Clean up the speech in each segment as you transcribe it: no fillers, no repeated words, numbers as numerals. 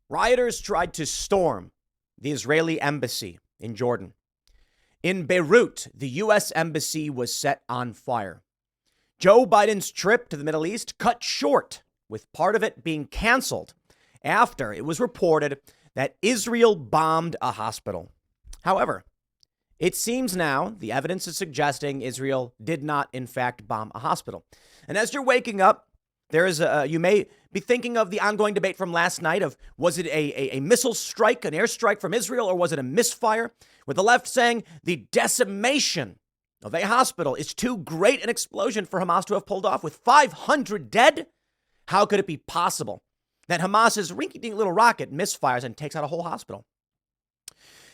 Rioters tried to storm the Israeli embassy in Jordan. In Beirut, the U.S. embassy was set on fire. Joe Biden's trip to the Middle East cut short, with part of it being canceled after it was reported that Israel bombed a hospital. However, it seems now the evidence is suggesting Israel did not, in fact, bomb a hospital. And as you're waking up, you may be thinking of the ongoing debate from last night of, was it a missile strike, an airstrike from Israel, or was it a misfire? With the left saying the decimation of a hospital is too great an explosion for Hamas to have pulled off with 500 dead. How could it be possible that Hamas's rinky-dink little rocket misfires and takes out a whole hospital?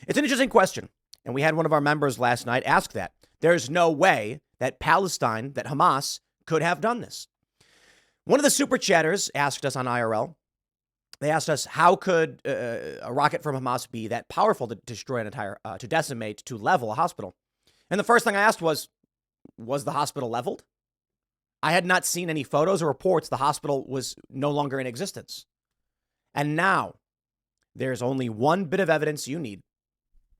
It's an interesting question. And we had one of our members last night ask that. There's no way that Palestine, that Hamas could have done this. One of the super chatters asked us on IRL. They asked us, how could a rocket from Hamas be that powerful to destroy an entire, to decimate, to level a hospital? And the first thing I asked was the hospital leveled? I had not seen any photos or reports. The hospital was no longer in existence. And now there's only one bit of evidence you need.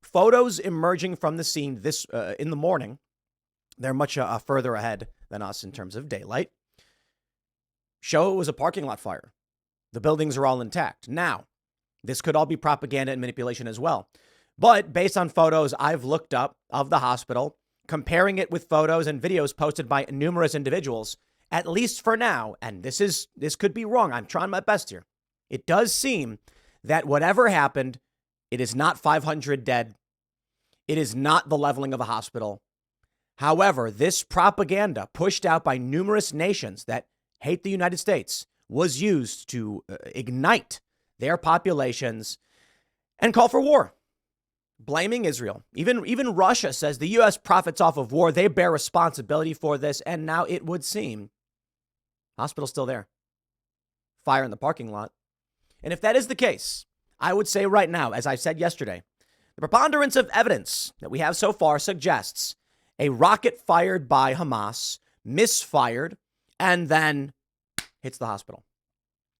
Photos emerging from the scene this in the morning. They're much further ahead than us in terms of daylight. Show it was a parking lot fire. The buildings are all intact. Now, this could all be propaganda and manipulation as well. But based on photos I've looked up of the hospital, comparing it with photos and videos posted by numerous individuals, at least for now, and this could be wrong. I'm trying my best here. It does seem that whatever happened, it is not 500 dead. It is not the leveling of a hospital. However, this propaganda pushed out by numerous nations that hate the United States was used to ignite their populations and call for war, blaming Israel. Even Russia says the U.S. profits off of war. They bear responsibility for this. And now it would seem hospital's still there. Fire in the parking lot. And if that is the case, I would say right now, as I said yesterday, the preponderance of evidence that we have so far suggests a rocket fired by Hamas misfired and then hits the hospital.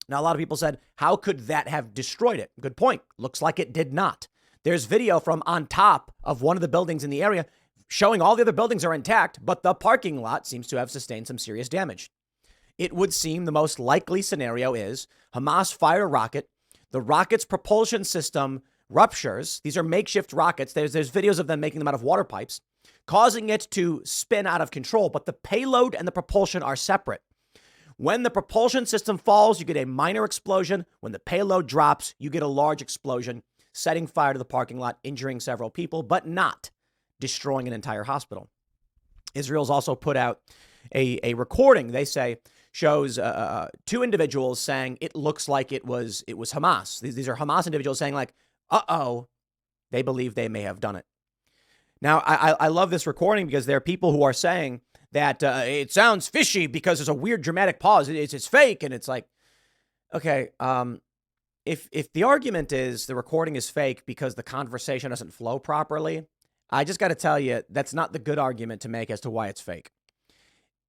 Now, a lot of people said, how could that have destroyed it? Good point. Looks like it did not. There's video from on top of one of the buildings in the area showing all the other buildings are intact, but the parking lot seems to have sustained some serious damage. It would seem the most likely scenario is Hamas fired a rocket. The rocket's propulsion system ruptures. These are makeshift rockets. There's videos of them making them out of water pipes, causing it to spin out of control. But the payload and the propulsion are separate. When the propulsion system falls, you get a minor explosion. When the payload drops, you get a large explosion, setting fire to the parking lot, injuring several people, but not destroying an entire hospital. Israel's also put out a recording, they say, shows two individuals saying it looks like it was Hamas. These are Hamas individuals saying like, they believe they may have done it. Now, I love this recording because there are people who are saying that it sounds fishy because there's a weird dramatic pause. It's fake. And it's like, okay, if the argument is the recording is fake because the conversation doesn't flow properly, I just got to tell you, that's not the good argument to make as to why it's fake.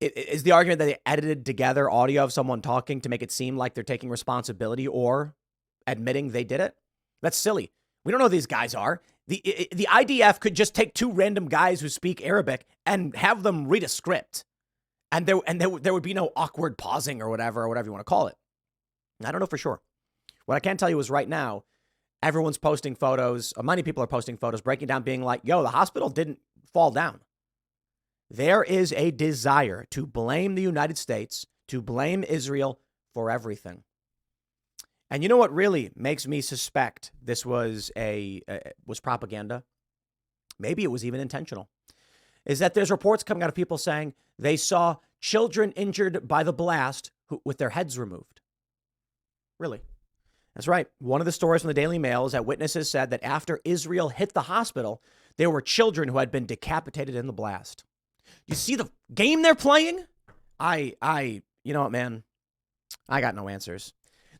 It is the argument that they edited together audio of someone talking to make it seem like they're taking responsibility or admitting they did it. That's silly. We don't know who these guys are. The IDF could just take two random guys who speak Arabic and have them read a script. And there would be no awkward pausing or whatever you want to call it. I don't know for sure. What I can tell you is right now, everyone's posting photos. Many people are posting photos, breaking down, being like, yo, the hospital didn't fall down. There is a desire to blame the United States, to blame Israel for everything. And you know what really makes me suspect this was propaganda? Maybe it was even intentional. Is that there's reports coming out of people saying they saw children injured by the blast with their heads removed. Really? That's right. One of the stories from the Daily Mail is that witnesses said that after Israel hit the hospital, there were children who had been decapitated in the blast. You see the game they're playing? You know what, man? I got no answers.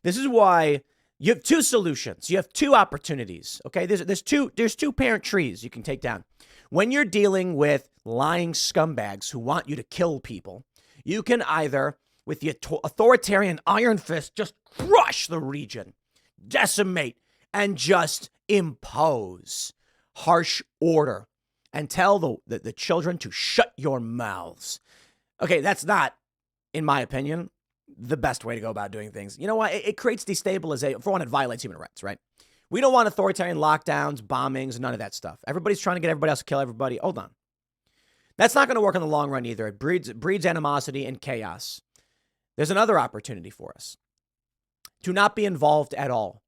This is why you have two solutions. You have two opportunities. Okay, there's two parent trees you can take down. When you're dealing with lying scumbags who want you to kill people, you can either, with the authoritarian iron fist, just crush the region, decimate and just impose harsh order and tell the children to shut your mouths. Okay, that's not, in my opinion, the best way to go about doing things. You know what? It creates destabilization. For one, it violates human rights, right? We don't want authoritarian lockdowns, bombings, none of that stuff. Everybody's trying to get everybody else to kill everybody. Hold on. That's not going to work in the long run either. It breeds animosity and chaos. There's another opportunity for us to not be involved at all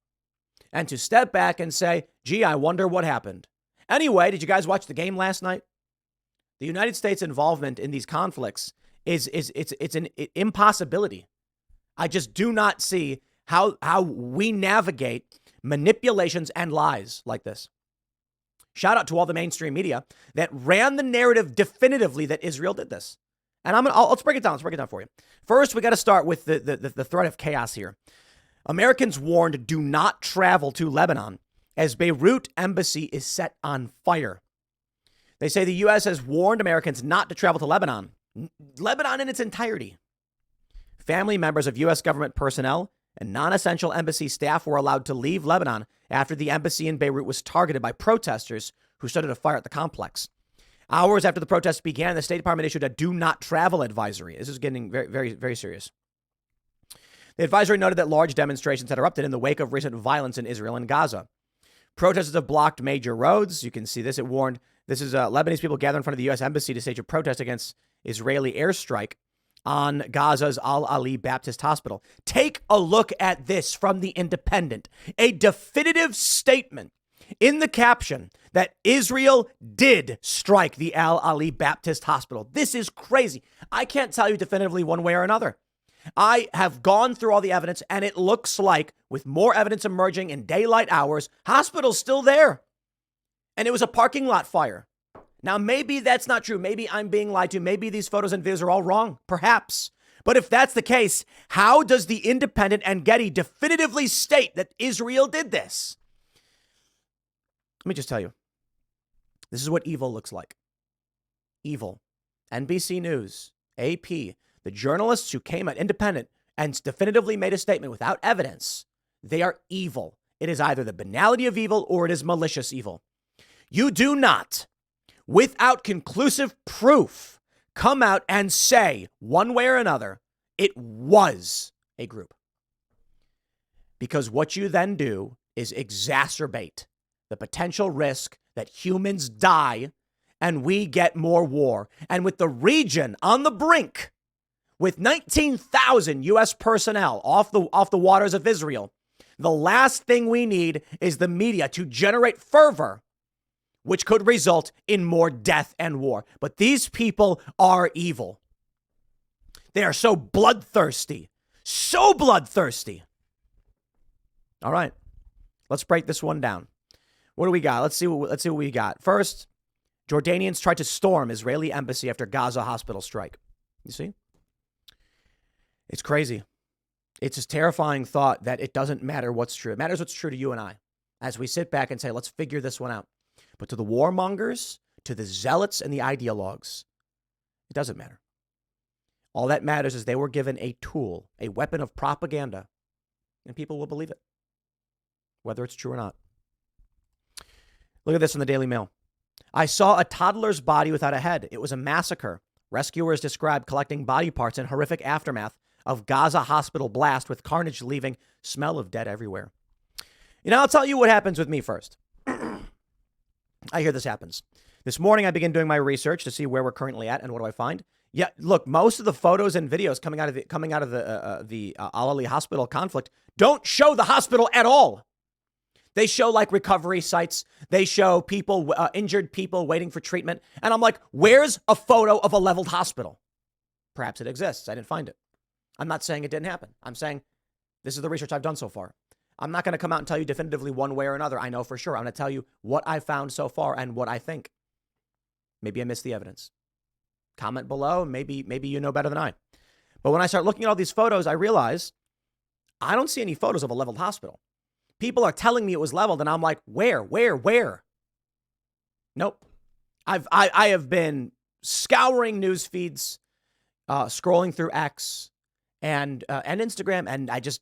and to step back and say, gee, I wonder what happened. Anyway, did you guys watch the game last night? The United States' involvement in these conflicts it's an impossibility. I just do not see how we navigate manipulations and lies like this. Shout out to all the mainstream media that ran the narrative definitively that Israel did this. And let's break it down. Let's break it down for you. First, we got to start with the threat of chaos here. Americans warned do not travel to Lebanon as Beirut embassy is set on fire. They say the U.S. has warned Americans not to travel to Lebanon in its entirety. Family members of U.S. government personnel and non-essential embassy staff were allowed to leave Lebanon after the embassy in Beirut was targeted by protesters who started a fire at the complex. Hours after the protests began, the State Department issued a do not travel advisory. This is getting very, very, very serious. The advisory noted that large demonstrations had erupted in the wake of recent violence in Israel and Gaza. Protesters have blocked major roads. You can see this. It warned this is Lebanese people gathered in front of the U.S. embassy to stage a protest against Israeli airstrike on Gaza's Al-Ali Baptist Hospital. Take a look at this from The Independent. A definitive statement in the caption that Israel did strike the Al-Ali Baptist Hospital. This is crazy. I can't tell you definitively one way or another. I have gone through all the evidence, and it looks like, with more evidence emerging in daylight hours, hospital's still there. And it was a parking lot fire. Now, maybe that's not true. Maybe I'm being lied to. Maybe these photos and videos are all wrong. Perhaps. But if that's the case, how does The Independent and Getty definitively state that Israel did this? Let me just tell you. This is what evil looks like. Evil. NBC News, AP, the journalists who came at Independent and definitively made a statement without evidence, they are evil. It is either the banality of evil or it is malicious evil. You do not, without conclusive proof, come out and say one way or another, it was a group. Because what you then do is exacerbate the potential risk that humans die and we get more war. And with the region on the brink, with 19,000 U.S. personnel off the waters of Israel, the last thing we need is the media to generate fervor, which could result in more death and war. But these people are evil. They are so bloodthirsty. So bloodthirsty. All right. Let's break this one down. What do we got? Let's see what we got. First, Jordanians tried to storm Israeli embassy after Gaza hospital strike. You see? It's crazy. It's a terrifying thought that it doesn't matter what's true. It matters what's true to you and I as we sit back and say, let's figure this one out. But to the warmongers, to the zealots and the ideologues, it doesn't matter. All that matters is they were given a tool, a weapon of propaganda, and people will believe it, whether it's true or not. Look at this in the Daily Mail. I saw a toddler's body without a head. It was a massacre. Rescuers described collecting body parts in horrific aftermath of Gaza hospital blast with carnage leaving smell of dead everywhere. You know, I'll tell you what happens with me first. I hear this happens. This morning, I began doing my research to see where we're currently at and what do I find. Yeah, look, most of the photos and videos coming out of the Al-Ali hospital conflict don't show the hospital at all. They show like recovery sites. They show people, injured people waiting for treatment. And I'm like, where's a photo of a leveled hospital? Perhaps it exists. I didn't find it. I'm not saying it didn't happen. I'm saying this is the research I've done so far. I'm not going to come out and tell you definitively one way or another. I know for sure. I'm going to tell you what I found so far and what I think. Maybe I missed the evidence. Comment below. Maybe you know better than I. But when I start looking at all these photos, I realize I don't see any photos of a leveled hospital. People are telling me it was leveled, and I'm like, where? Nope. I have been scouring news feeds, scrolling through X and Instagram, and I just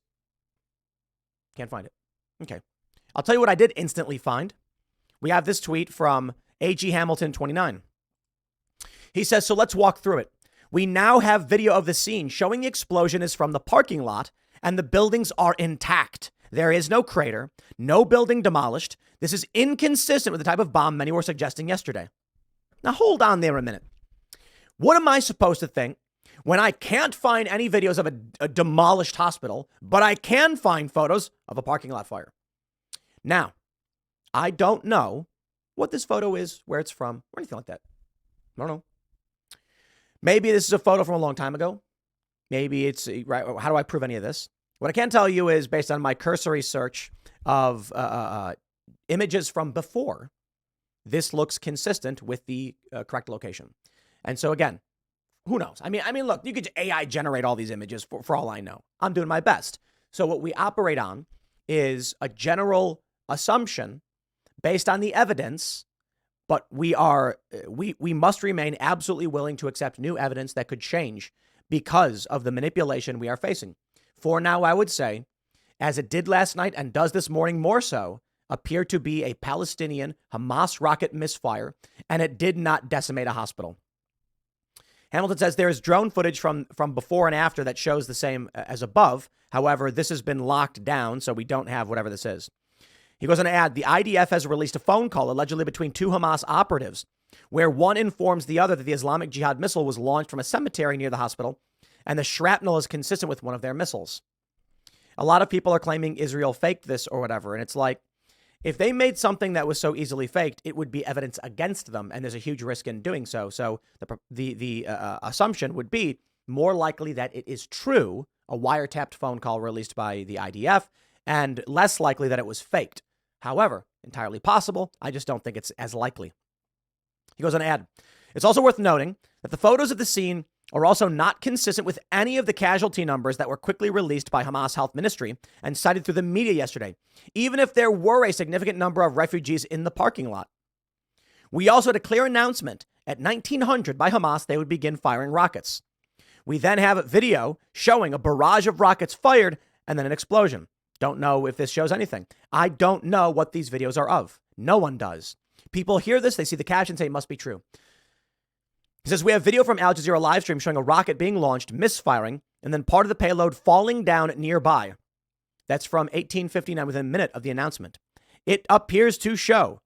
can't find it. Okay. I'll tell you what I did instantly find. We have this tweet from AG Hamilton 29. He says, so let's walk through it. We now have video of the scene showing the explosion is from the parking lot and the buildings are intact. There is no crater, no building demolished. This is inconsistent with the type of bomb many were suggesting yesterday. Now hold on there a minute. What am I supposed to think when I can't find any videos of a demolished hospital, but I can find photos of a parking lot fire? Now, I don't know what this photo is, where it's from, or anything like that. I don't know. Maybe this is a photo from a long time ago. Maybe it's, right? How do I prove any of this? What I can tell you is based on my cursory search of images from before, this looks consistent with the correct location. And so again, who knows? I mean, look, you could AI generate all these images for all I know. I'm doing my best. So what we operate on is a general assumption based on the evidence, but we must remain absolutely willing to accept new evidence that could change because of the manipulation we are facing. For now, I would say, as it did last night and does this morning more so, appear to be a Palestinian Hamas rocket misfire, and it did not decimate a hospital. Hamilton says there is drone footage from before and after that shows the same as above. However, this has been locked down, so we don't have whatever this is. He goes on to add, the IDF has released a phone call allegedly between two Hamas operatives, where one informs the other that the Islamic Jihad missile was launched from a cemetery near the hospital, and the shrapnel is consistent with one of their missiles. A lot of people are claiming Israel faked this or whatever, and it's like, if they made something that was so easily faked, it would be evidence against them, and there's a huge risk in doing so. So the assumption would be more likely that it is true, a wiretapped phone call released by the IDF, and less likely that it was faked. However, entirely possible. I just don't think it's as likely. He goes on to add, it's also worth noting that the photos of the scene are also not consistent with any of the casualty numbers that were quickly released by Hamas Health Ministry and cited through the media yesterday, even if there were a significant number of refugees in the parking lot. We also had a clear announcement at 1900 by Hamas they would begin firing rockets. We then have a video showing a barrage of rockets fired and then an explosion. Don't know if this shows anything. I don't know what these videos are of. No one does. People hear this, they see the caption and say it must be true. He says, we have video from Al Jazeera live stream showing a rocket being launched, misfiring, and then part of the payload falling down nearby. That's from 1859, within a minute of the announcement. It appears to show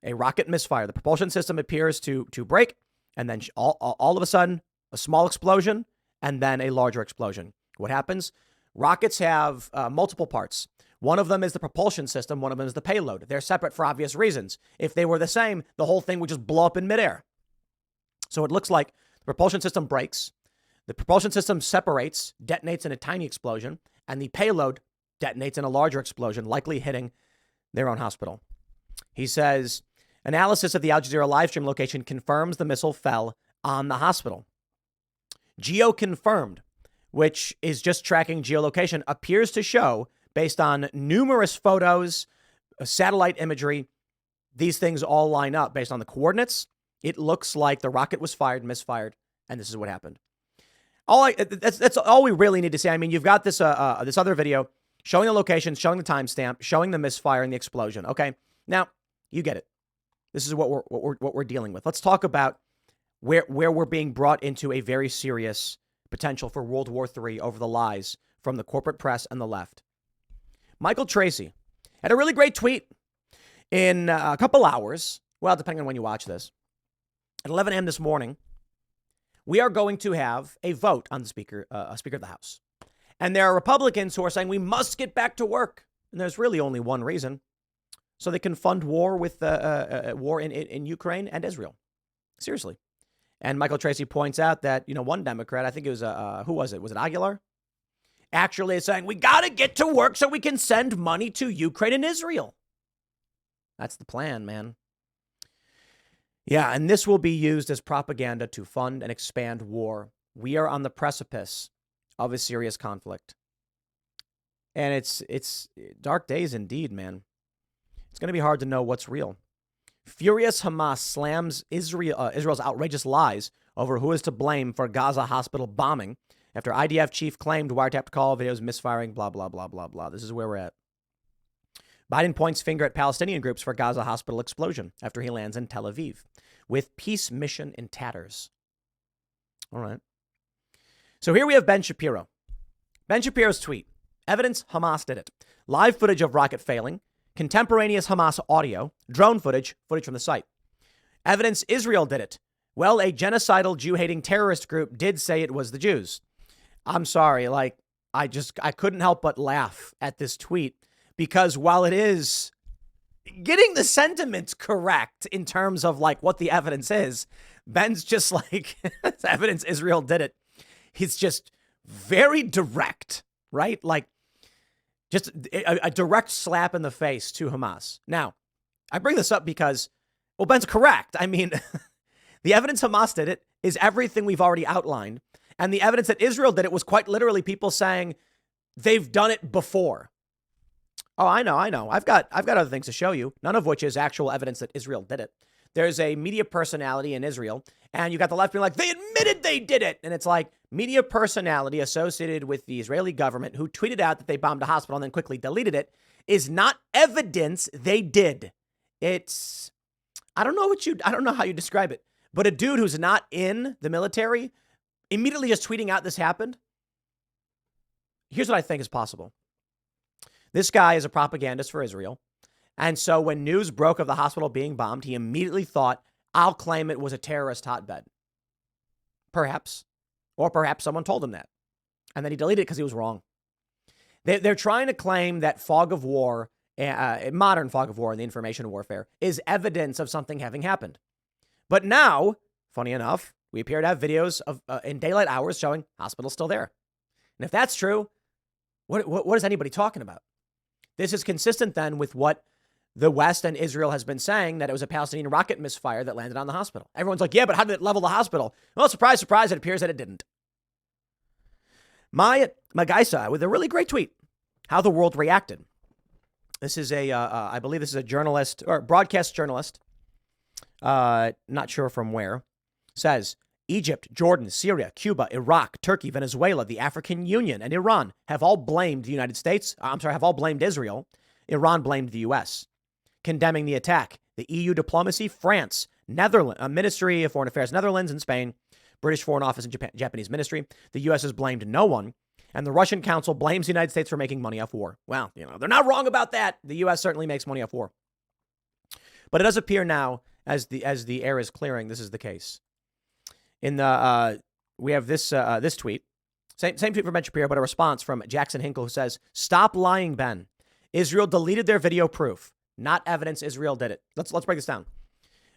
a rocket misfire. The propulsion system appears to break, and then all of a sudden, a small explosion, and then a larger explosion. What happens? Rockets have multiple parts. One of them is the propulsion system. One of them is the payload. They're separate for obvious reasons. If they were the same, the whole thing would just blow up in midair. So it looks like the propulsion system breaks. The propulsion system separates, detonates in a tiny explosion, and the payload detonates in a larger explosion, likely hitting their own hospital. He says, analysis of the Al Jazeera live stream location confirms the missile fell on the hospital. Geo-confirmed, which is just tracking geolocation, appears to show, based on numerous photos, satellite imagery, these things all line up based on the coordinates. It looks like the rocket was fired, misfired, and this is what happened. That's all we really need to say. I mean, you've got this this other video showing the location, showing the timestamp, showing the misfire and the explosion. Okay, now you get it. This is what we're dealing with. Let's talk about where we're being brought into a very serious potential for World War III over the lies from the corporate press and the left. Michael Tracy had a really great tweet in a couple hours. Well, depending on when you watch this. At 11 a.m. this morning, we are going to have a vote on the Speaker of the House. And there are Republicans who are saying we must get back to work. And there's really only one reason. So they can fund war with war in Ukraine and Israel. Seriously. And Michael Tracy points out that, one Democrat, I think it was, who was it? Was it Aguilar? Actually is saying we got to get to work so we can send money to Ukraine and Israel. That's the plan, man. Yeah, and this will be used as propaganda to fund and expand war. We are on the precipice of a serious conflict. And it's dark days indeed, man. It's going to be hard to know what's real. Furious Hamas slams Israel's outrageous lies over who is to blame for Gaza hospital bombing after IDF chief claimed wiretapped call videos misfiring, blah, blah, blah, blah, blah. This is where we're at. Biden points finger at Palestinian groups for Gaza hospital explosion after he lands in Tel Aviv with peace mission in tatters. All right. So here we have Ben Shapiro. Ben Shapiro's tweet. Evidence Hamas did it. Live footage of rocket failing. Contemporaneous Hamas audio. Drone footage from the site. Evidence Israel did it. Well, a genocidal Jew-hating terrorist group did say it was the Jews. I'm sorry, I couldn't help but laugh at this tweet because while it is getting the sentiments correct in terms of what the evidence is, Ben's just it's evidence Israel did it. He's just very direct, right? Just a direct slap in the face to Hamas. Now, I bring this up because, well, Ben's correct. I mean, the evidence Hamas did it is everything we've already outlined. And the evidence that Israel did it was quite literally people saying they've done it before. Oh, I know. I've got other things to show you, none of which is actual evidence that Israel did it. There's a media personality in Israel, and you got the left being like, they admitted they did it. And it's media personality associated with the Israeli government who tweeted out that they bombed a hospital and then quickly deleted it is not evidence they did. It's, I don't know how you describe it, but a dude who's not in the military immediately just tweeting out this happened. Here's what I think is possible. This guy is a propagandist for Israel. And so when news broke of the hospital being bombed, he immediately thought, I'll claim it was a terrorist hotbed. Perhaps. Or perhaps someone told him that. And then he deleted it because he was wrong. They're trying to claim that fog of war, modern fog of war in the information warfare, is evidence of something having happened. But now, funny enough, we appear to have videos of in daylight hours showing hospitals still there. And if that's true, what is anybody talking about? This is consistent then with what the West and Israel has been saying, that it was a Palestinian rocket misfire that landed on the hospital. Everyone's like, yeah, but how did it level the hospital? Well, surprise, surprise, it appears that it didn't. Magaisa with a really great tweet, how the world reacted. This is I believe this is a journalist or broadcast journalist, not sure from where, says, Egypt, Jordan, Syria, Cuba, Iraq, Turkey, Venezuela, the African Union, and Iran have all blamed the United States. Have all blamed Israel. Iran blamed the U.S., condemning the attack. The EU diplomacy, France, Netherlands, Ministry of Foreign Affairs, Netherlands and Spain, British Foreign Office and Japanese Ministry. The U.S. has blamed no one. And the Russian Council blames the United States for making money off war. Well, they're not wrong about that. The U.S. certainly makes money off war. But it does appear now, as the air is clearing, this is the case. In the we have this tweet, same tweet from Ben Shapiro, but a response from Jackson Hinkle who says, "Stop lying, Ben. Israel deleted their video proof, not evidence Israel did it." Let's break this down.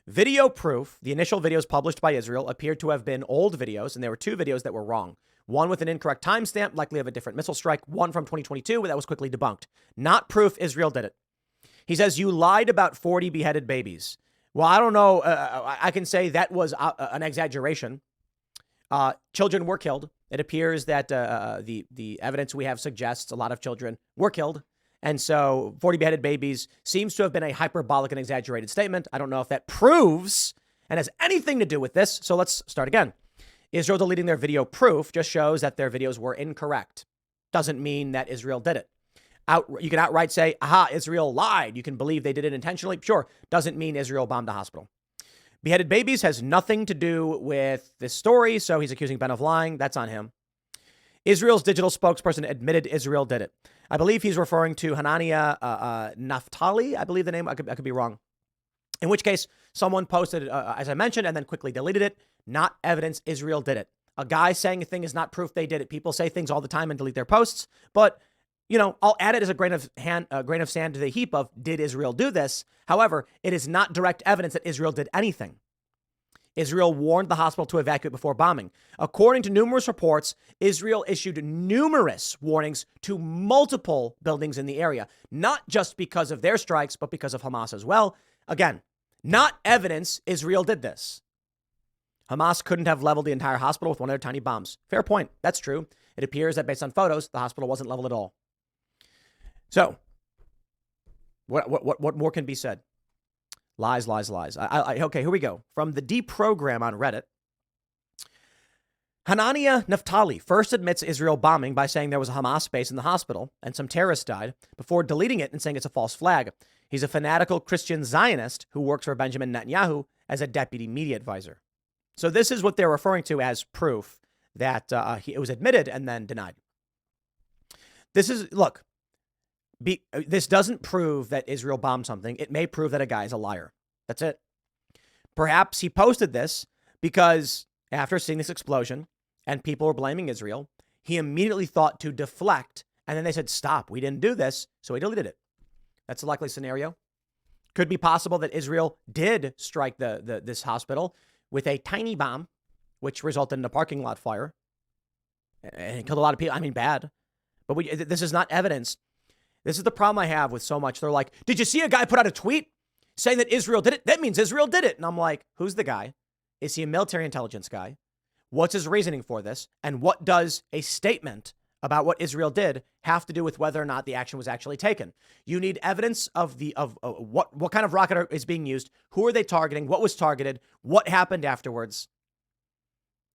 Video proof. The initial videos published by Israel appeared to have been old videos, and there were two videos that were wrong. One with an incorrect timestamp, likely of a different missile strike. One from 2022, that was quickly debunked. Not proof Israel did it. He says, "You lied about 40 beheaded babies." Well, I don't know. I can say that was an exaggeration. Children were killed. It appears that the evidence we have suggests a lot of children were killed. And so 40 beheaded babies seems to have been a hyperbolic and exaggerated statement. I don't know if that proves and has anything to do with this. So let's start again. Israel deleting their video proof just shows that their videos were incorrect. Doesn't mean that Israel did it. You can outright say, aha, Israel lied. You can believe they did it intentionally. Sure. Doesn't mean Israel bombed a hospital. Beheaded babies has nothing to do with this story. So he's accusing Ben of lying. That's on him. Israel's digital spokesperson admitted Israel did it. I believe he's referring to Hanania Naftali. I believe the name. I could be wrong. In which case, someone posted, as I mentioned, and then quickly deleted it. Not evidence Israel did it. A guy saying a thing is not proof they did it. People say things all the time and delete their posts. But I'll add it as a grain of sand to the heap of, did Israel do this? However, it is not direct evidence that Israel did anything. Israel warned the hospital to evacuate before bombing. According to numerous reports, Israel issued numerous warnings to multiple buildings in the area, not just because of their strikes, but because of Hamas as well. Again, not evidence Israel did this. Hamas couldn't have leveled the entire hospital with one of their tiny bombs. Fair point. That's true. It appears that based on photos, the hospital wasn't leveled at all. So, what more can be said? Lies, lies, lies. Okay, here we go. From the deprogram on Reddit. Hanania Naftali first admits Israel bombing by saying there was a Hamas base in the hospital and some terrorists died, before deleting it and saying it's a false flag. He's a fanatical Christian Zionist who works for Benjamin Netanyahu as a deputy media advisor. So this is what they're referring to as proof that it was admitted and then denied. This doesn't prove that Israel bombed something. It may prove that a guy is a liar. That's it. Perhaps he posted this because after seeing this explosion and people were blaming Israel, he immediately thought to deflect. And then they said, stop, we didn't do this. So he deleted it. That's a likely scenario. Could be possible that Israel did strike this hospital with a tiny bomb, which resulted in a parking lot fire and it killed a lot of people. I mean, bad. But this is not evidence. This is the problem I have with so much. They're like, did you see a guy put out a tweet saying that Israel did it? That means Israel did it. And I'm like, who's the guy? Is he a military intelligence guy? What's his reasoning for this? And what does a statement about what Israel did have to do with whether or not the action was actually taken? You need evidence of what kind of rocket is being used. Who are they targeting? What was targeted? What happened afterwards?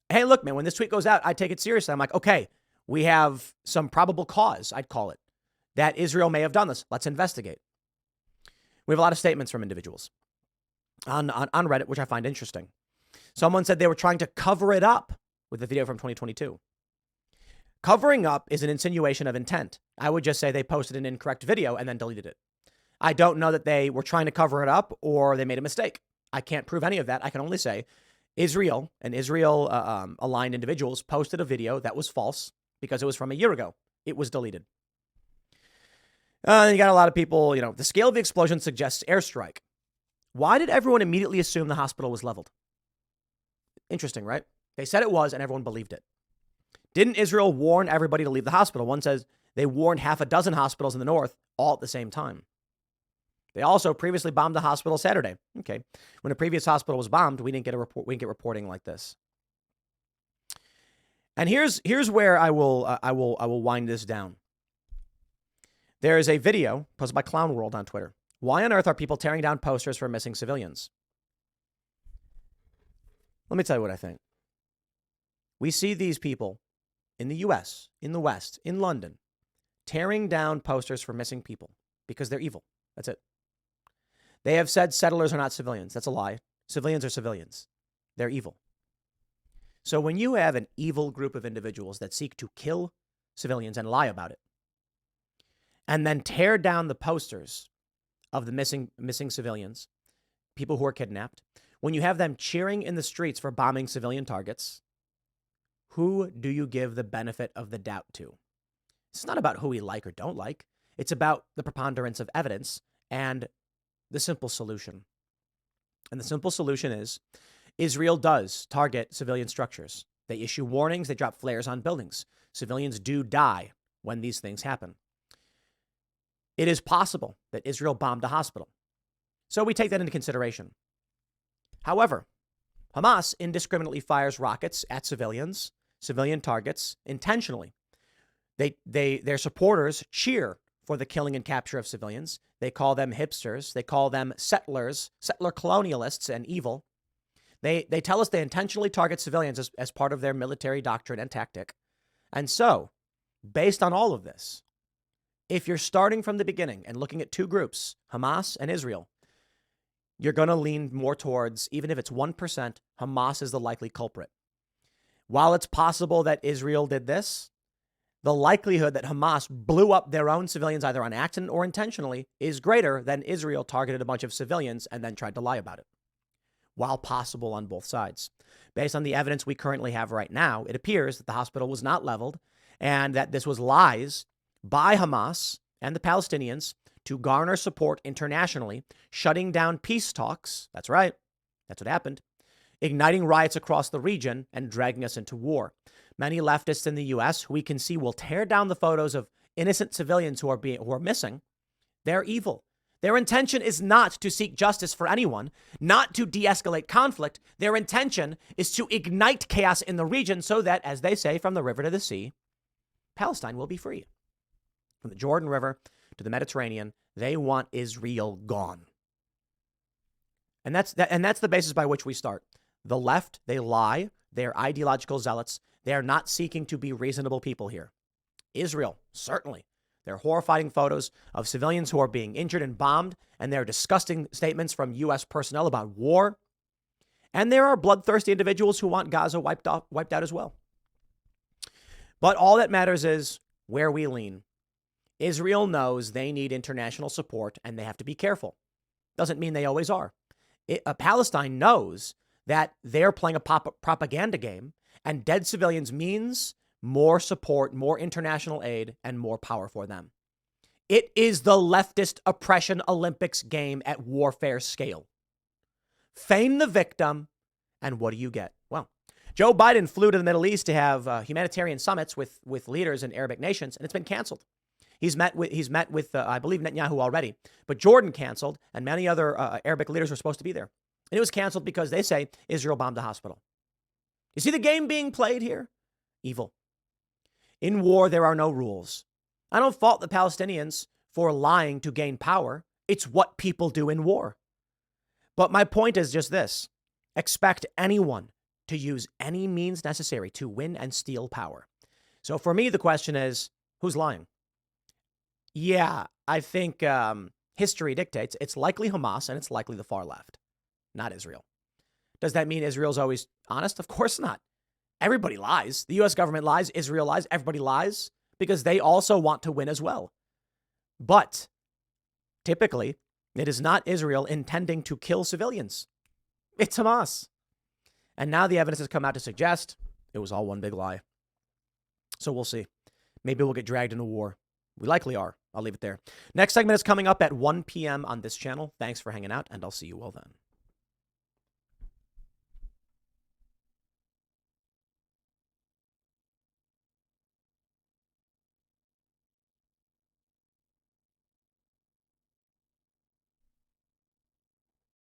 Hey, look, man, when this tweet goes out, I take it seriously. I'm like, okay, we have some probable cause, I'd call it, that Israel may have done this. Let's investigate. We have a lot of statements from individuals on Reddit, which I find interesting. Someone said they were trying to cover it up with the video from 2022. Covering up is an insinuation of intent. I would just say they posted an incorrect video and then deleted it. I don't know that they were trying to cover it up or they made a mistake. I can't prove any of that. I can only say Israel and Israel-aligned individuals posted a video that was false because it was from a year ago. It was deleted. You got a lot of people, the scale of the explosion suggests airstrike. Why did everyone immediately assume the hospital was leveled? Interesting, right? They said it was, and everyone believed it. Didn't Israel warn everybody to leave the hospital? One says they warned half a dozen hospitals in the north all at the same time. They also previously bombed the hospital Saturday. Okay. When a previous hospital was bombed, we didn't get a report. We didn't get reporting like this. And here's where I will wind this down. There is a video posted by Clown World on Twitter. Why on earth are people tearing down posters for missing civilians? Let me tell you what I think. We see these people in the US, in the West, in London, tearing down posters for missing people because they're evil. That's it. They have said settlers are not civilians. That's a lie. Civilians are civilians. They're evil. So when you have an evil group of individuals that seek to kill civilians and lie about it, and then tear down the posters of the missing civilians, people who are kidnapped, when you have them cheering in the streets for bombing civilian targets, who do you give the benefit of the doubt to? It's not about who we like or don't like. It's about the preponderance of evidence and the simple solution. And the simple solution is Israel does target civilian structures. They issue warnings. They drop flares on buildings. Civilians do die when these things happen. It is possible that Israel bombed a hospital. So we take that into consideration. However, Hamas indiscriminately fires rockets at civilian targets intentionally. Their supporters cheer for the killing and capture of civilians. They call them hipsters. They call them settlers, settler colonialists, and evil. They tell us they intentionally target civilians as part of their military doctrine and tactic. And so, based on all of this, if you're starting from the beginning and looking at two groups, Hamas and Israel, you're going to lean more towards, even if it's 1%, Hamas is the likely culprit. While it's possible that Israel did this, the likelihood that Hamas blew up their own civilians either on accident or intentionally is greater than Israel targeted a bunch of civilians and then tried to lie about it. While possible on both sides. Based on the evidence we currently have right now, it appears that the hospital was not leveled and that this was lies by Hamas and the Palestinians to garner support internationally, shutting down peace talks. That's right. That's what happened. Igniting riots across the region and dragging us into war. Many leftists in the U.S. who we can see will tear down the photos of innocent civilians who are missing. They're evil. Their intention is not to seek justice for anyone, not to de-escalate conflict. Their intention is to ignite chaos in the region so that, as they say, from the river to the sea, Palestine will be free. From the Jordan River to the Mediterranean, they want Israel gone. And that's the basis by which we start. The left, they lie. They're ideological zealots. They are not seeking to be reasonable people here. Israel, certainly. There are horrifying photos of civilians who are being injured and bombed, and there are disgusting statements from U.S. personnel about war. And there are bloodthirsty individuals who want Gaza wiped out as well. But all that matters is where we lean. Israel knows they need international support, and they have to be careful. Doesn't mean they always are. Palestine knows that they're playing a propaganda game, and dead civilians means more support, more international aid, and more power for them. It is the leftist oppression Olympics game at warfare scale. Feign the victim, and what do you get? Well, Joe Biden flew to the Middle East to have humanitarian summits with leaders in Arabic nations, and it's been canceled. He's met with I believe, Netanyahu already, but Jordan canceled, and many other Arabic leaders were supposed to be there. And it was canceled because they say Israel bombed a hospital. You see the game being played here? Evil. In war, there are no rules. I don't fault the Palestinians for lying to gain power. It's what people do in war. But my point is just this. Expect anyone to use any means necessary to win and steal power. So for me, the question is, who's lying? Yeah, I think history dictates it's likely Hamas and it's likely the far left, not Israel. Does that mean Israel's always honest? Of course not. Everybody lies. The U.S. government lies. Israel lies. Everybody lies because they also want to win as well. But typically, it is not Israel intending to kill civilians. It's Hamas. And now the evidence has come out to suggest it was all one big lie. So we'll see. Maybe we'll get dragged into war. We likely are. I'll leave it there. Next segment is coming up at 1 p.m. on this channel. Thanks for hanging out, and I'll see you all then.